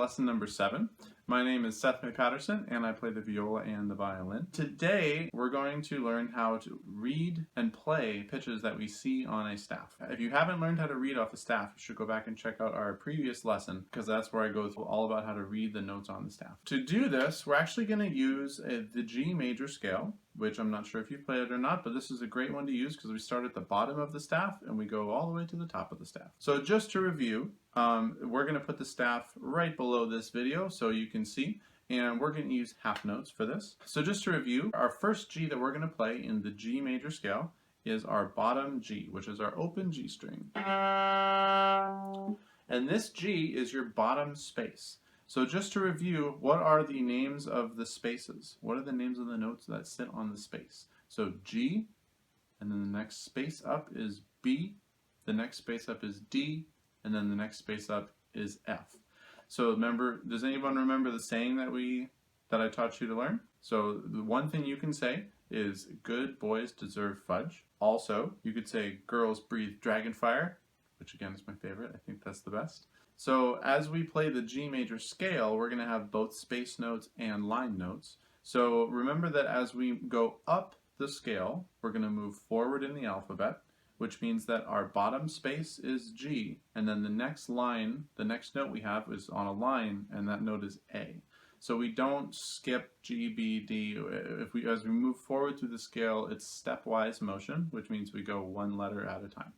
lesson number 7. My name is Seth May-Patterson and I play the viola and the violin. Today we're going to learn how to read and play pitches that we see on a staff. If you haven't learned how to read off the staff, you should go back and check out our previous lesson because that's where I go through all about how to read the notes on the staff. To do this, we're actually going to use the G major scale, which I'm not sure if you've played it or not, but this is a great one to use because we start at the bottom of the staff and we go all the way to the top of the staff. So just to review, we're going to put the staff right below this video so you can see, and we're going to use half notes for this. So just to review, our first G that we're going to play in the G major scale is our bottom G, which is our open G string. And this G is your bottom space. So just to review, what are the names of the spaces? What are the names of the notes that sit on the space? So G, and then the next space up is B, the next space up is D, and then the next space up is F. So remember, does anyone remember the saying that I taught you to learn? So the one thing you can say is good boys deserve fudge. Also, you could say girls breathe dragon fire, which again is my favorite. I think that's the best. So as we play the G major scale, we're going to have both space notes and line notes. So remember that as we go up the scale, we're going to move forward in the alphabet, which means that our bottom space is G, and then the next line, the next note we have is on a line, and that note is A. So we don't skip G, B, D. As we move forward through the scale, it's stepwise motion, which means we go one letter at a time.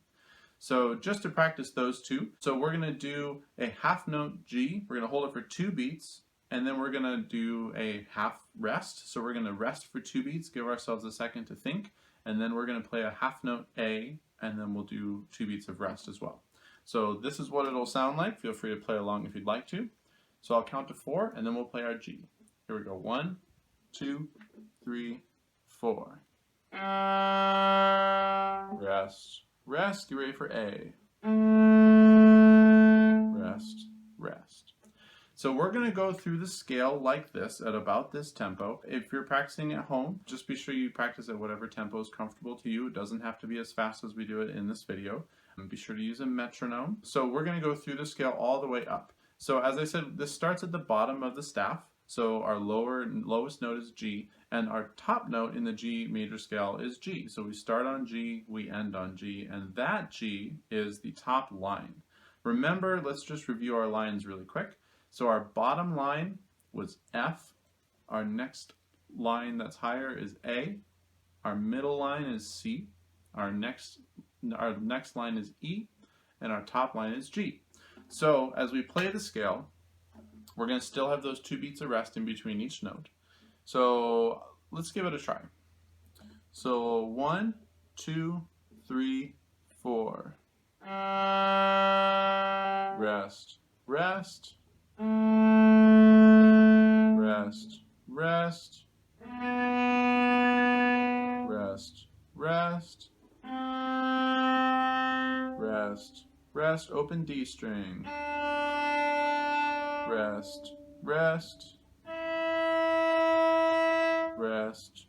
So just to practice those two, so we're going to do a half note G, we're going to hold it for 2 beats, and then we're going to do a half rest. So we're going to rest for 2 beats, give ourselves a second to think, and then we're going to play a half note A, and then we'll do 2 beats of rest as well. So this is what it'll sound like. Feel free to play along if you'd like to. So I'll count to 4, and then we'll play our G. Here we go. 1, 2, 3, 4. Rest. Rest, get ready for A. Rest, rest. So we're going to go through the scale like this at about this tempo. If you're practicing at home, just be sure you practice at whatever tempo is comfortable to you. It doesn't have to be as fast as we do it in this video. And be sure to use a metronome. So we're going to go through the scale all the way up. So as I said, this starts at the bottom of the staff. So our lowest note is G, and our top note in the G major scale is G. So we start on G, we end on G, and that G is the top line. Remember, let's just review our lines really quick. So our bottom line was F, our next line that's higher is A, our middle line is C, our next line is E, and our top line is G. So as we play the scale, we're going to still have those 2 beats of rest in between each note. So let's give it a try. So 1, 2, 3, 4. Rest, rest, rest, rest, rest, rest, rest, rest, open D string. Rest, rest, rest, rest,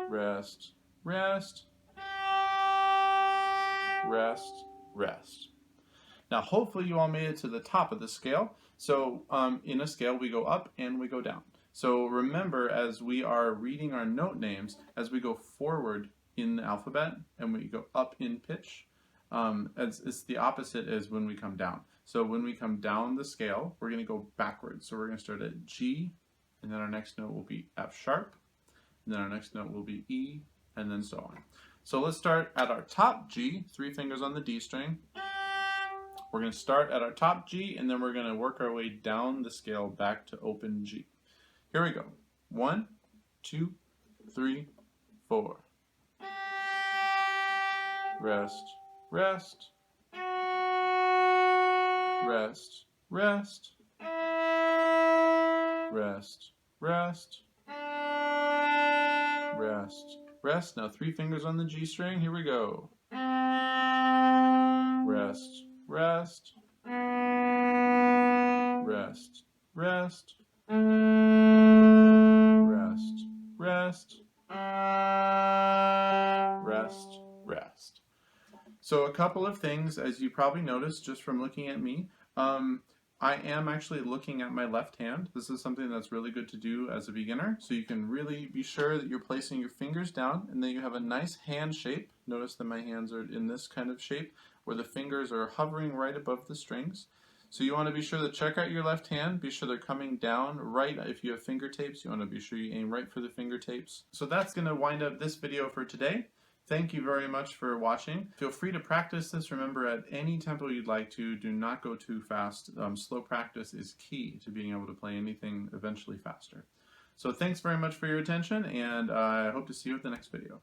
rest, rest, rest, rest. Now hopefully you all made it to the top of the scale. So in a scale we go up and we go down. So remember, as we are reading our note names, as we go forward in the alphabet and we go up in pitch, it's the opposite as when we come down. So when we come down the scale, we're going to go backwards. So we're going to start at G, and then our next note will be F sharp, and then our next note will be E, and then so on. So let's start at our top G, 3 fingers on the D string. We're going to start at our top G, and then we're going to work our way down the scale back to open G. Here we go. 1, 2, 3, 4. Rest, rest, rest, rest, rest, rest, rest, rest. Now 3 fingers on the G string. Here we go. Rest, rest, rest, rest, rest, rest, rest, rest. So a couple of things, as you probably noticed just from looking at me, I am actually looking at my left hand. This is something that's really good to do as a beginner. So you can really be sure that you're placing your fingers down and then you have a nice hand shape. Notice that my hands are in this kind of shape where the fingers are hovering right above the strings. So you want to be sure to check out your left hand, be sure they're coming down right. If you have finger tapes, you want to be sure you aim right for the finger tapes. So that's going to wind up this video for today. Thank you very much for watching. Feel free to practice this. Remember, at any tempo you'd like to, do not go too fast. Slow practice is key to being able to play anything eventually faster. So thanks very much for your attention, and I hope to see you at the next video.